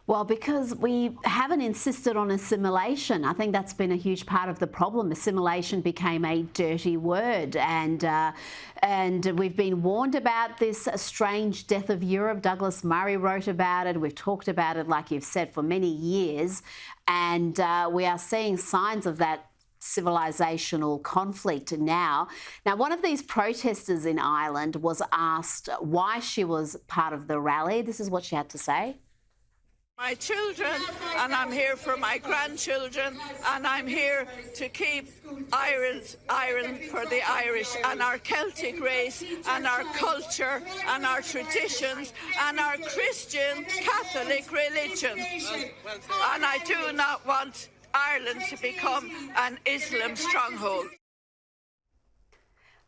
Well, because we haven't insisted on assimilation. I think that's been a huge part of the problem. Assimilation became a dirty word, and we've been warned about this strange death of Europe. Douglas Murray wrote about it. We've talked about it, like you've said, for many years, and we are seeing signs of that civilizational conflict now. Now, one of these protesters in Ireland was asked why she was part of the rally. This is what she had to say. My children, and I'm here for my grandchildren, and I'm here to keep Ireland for the Irish and our Celtic race and our culture and our traditions and our Christian Catholic religion. And I do not want Ireland to become an Islam stronghold.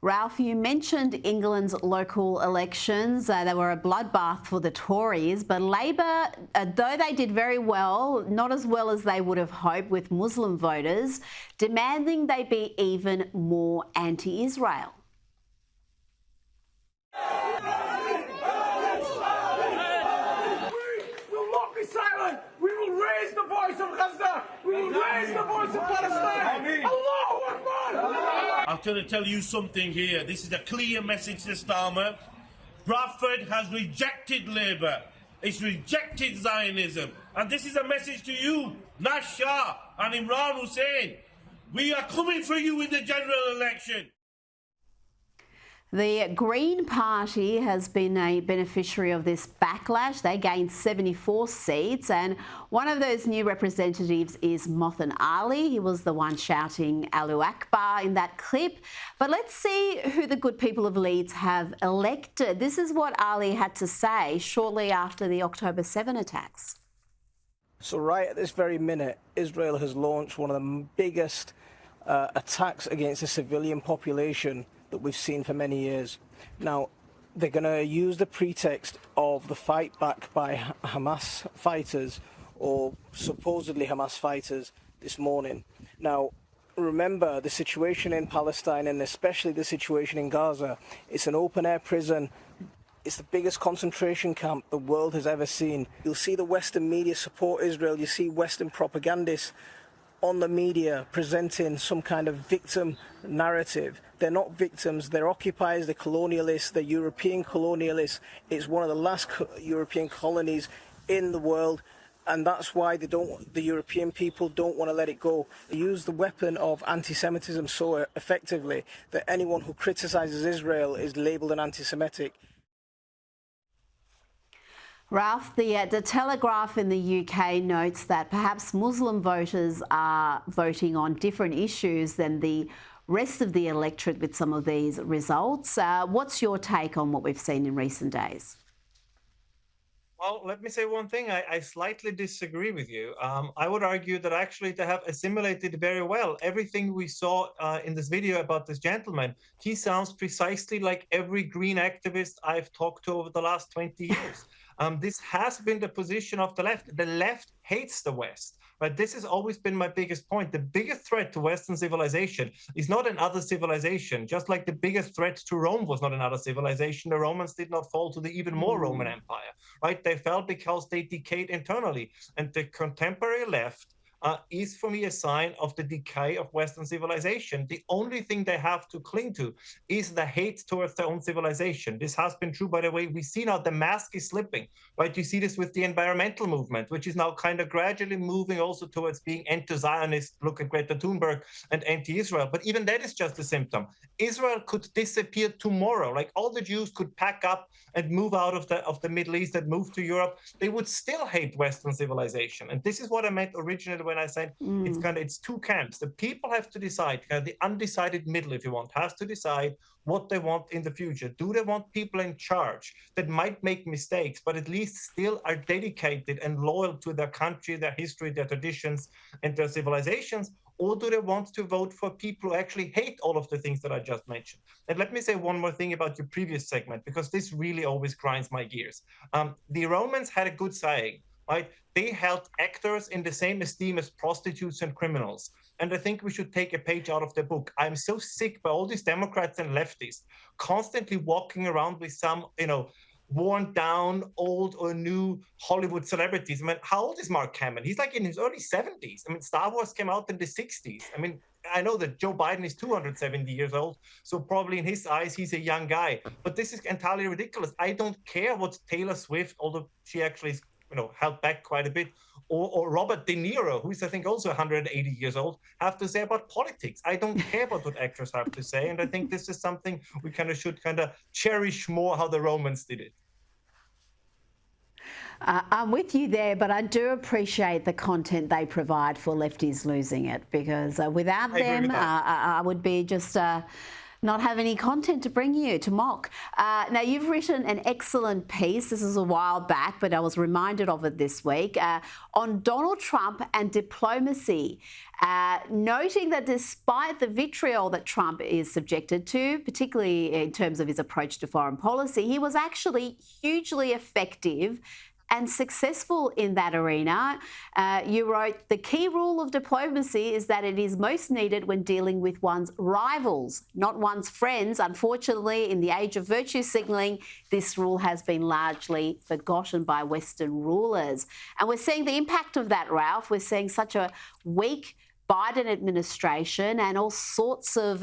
Ralph, you mentioned England's local elections. They were a bloodbath for the Tories, but Labor, though they did very well, not as well as they would have hoped with Muslim voters, demanding they be even more anti-Israel. We will not be silent. We will raise the voice of Gaza. We will raise the voice of Palestine. Allahu Akbar. I'm going to tell you something here. This is a clear message to Starmer. Bradford has rejected Labour. It's rejected Zionism. And this is a message to you, Nash Shah and Imran Hussein. We are coming for you in the general election. The Green Party has been a beneficiary of this backlash. They gained 74 seats, and one of those new representatives is Mohsen Ali. He was the one shouting Allahu Akbar in that clip. But let's see who the good people of Leeds have elected. This is what Ali had to say shortly after the October 7 attacks. So right at this very minute, Israel has launched one of the biggest attacks against the civilian population that we've seen for many years. Now, they're going to use the pretext of the fight back by Hamas fighters, or supposedly Hamas fighters, this morning. Now, remember the situation in Palestine, and especially the situation in Gaza. It's an open-air prison. It's the biggest concentration camp the world has ever seen. You'll see the Western media support Israel. You see Western propagandists on the media presenting some kind of victim narrative. They're not victims, they're occupiers, they're colonialists, they're European colonialists. It's one of the last European colonies in the world, and that's why the European people don't want to let it go. They use the weapon of anti-Semitism so effectively that anyone who criticizes Israel is labeled an anti-Semitic. Ralph, the Telegraph in the UK notes that perhaps Muslim voters are voting on different issues than the rest of the electorate with some of these results. What's your take on what we've seen in recent days? Well, let me say one thing. I slightly disagree with you. I would argue that actually they have assimilated very well. Everything we saw in this video about this gentleman, he sounds precisely like every green activist I've talked to over the last 20 years. This has been the position of the left. The left hates the West. Right? This has always been my biggest point. The biggest threat to Western civilization is not another civilization, just like the biggest threat to Rome was not another civilization. The Romans did not fall to the even more Roman Empire, right? They fell because they decayed internally. And the contemporary left is for me a sign of the decay of Western civilization. The only thing they have to cling to is the hate towards their own civilization. This has been true, by the way. We see now the mask is slipping, right? You see this with the environmental movement, which is now kind of gradually moving also towards being anti-Zionist. Look at Greta Thunberg, and anti-Israel. But even that is just a symptom. Israel could disappear tomorrow. Like all the Jews could pack up and move out of the Middle East and move to Europe. They would still hate Western civilization. And this is what I meant originally when I said it's two camps. The people have to decide, the undecided middle, if you want, has to decide what they want in the future. Do they want people in charge that might make mistakes, but at least still are dedicated and loyal to their country, their history, their traditions, and their civilizations? Or do they want to vote for people who actually hate all of the things that I just mentioned? And let me say one more thing about your previous segment, because this really always grinds my gears. The Romans had a good saying, right? They held actors in the same esteem as prostitutes and criminals. And I think we should take a page out of the book. I'm so sick by all these Democrats and leftists constantly walking around with some, worn down, old or new Hollywood celebrities. I mean, how old is Mark Hamill? He's like in his early 70s. I mean, Star Wars came out in the 60s. I mean, I know that Joe Biden is 270 years old, so probably in his eyes, he's a young guy. But this is entirely ridiculous. I don't care what Taylor Swift, although she actually is, held back quite a bit, or Robert De Niro, who's I think also 180 years old, have to say about politics. I don't care about what actors have to say, and I think this is something we should cherish more, how the Romans did it. I'm with you there, but I do appreciate the content they provide for Lefties Losing It, because without them, I would be just not have any content to bring you to mock. Now, you've written an excellent piece. This is a while back, but I was reminded of it this week, on Donald Trump and diplomacy, noting that despite the vitriol that Trump is subjected to, particularly in terms of his approach to foreign policy, he was actually hugely effective and successful in that arena. You wrote, the key rule of diplomacy is that it is most needed when dealing with one's rivals, not one's friends. Unfortunately, in the age of virtue signalling, this rule has been largely forgotten by Western rulers. And we're seeing the impact of that, Ralph. We're seeing such a weak Biden administration and all sorts of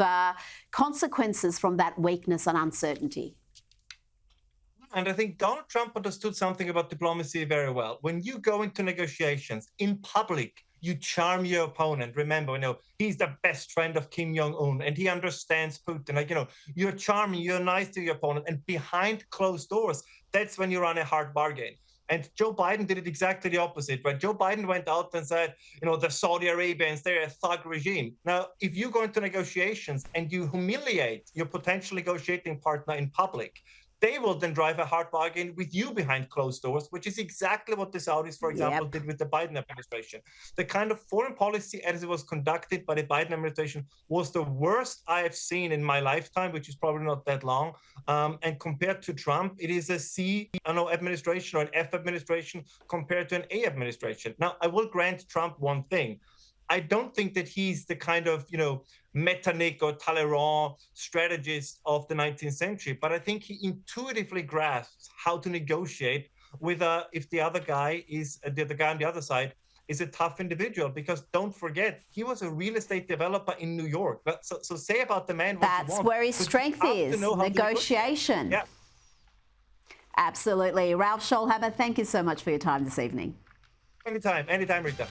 consequences from that weakness and uncertainty. And I think Donald Trump understood something about diplomacy very well. When you go into negotiations in public, you charm your opponent. Remember, he's the best friend of Kim Jong-un and he understands Putin. You're charming, you're nice to your opponent. And behind closed doors, that's when you run a hard bargain. And Joe Biden did it exactly the opposite, right? Joe Biden went out and said, the Saudi Arabians, they're a thug regime. Now, if you go into negotiations and you humiliate your potential negotiating partner in public, they will then drive a hard bargain with you behind closed doors, which is exactly what the Saudis, for example, did with the Biden administration. The kind of foreign policy as it was conducted by the Biden administration was the worst I have seen in my lifetime, which is probably not that long. And compared to Trump, it is a C administration or an F administration compared to an A administration. Now, I will grant Trump one thing. I don't think that he's the kind of, Metternich or Talleyrand strategist of the 19th century, but I think he intuitively grasps how to negotiate with if the other guy is the guy on the other side is a tough individual. Because don't forget, he was a real estate developer in New York. So say about the man what you want. That's where his strength is, negotiation. Yeah. Absolutely. Ralph Schoellhammer, thank you so much for your time this evening. Anytime, Rita.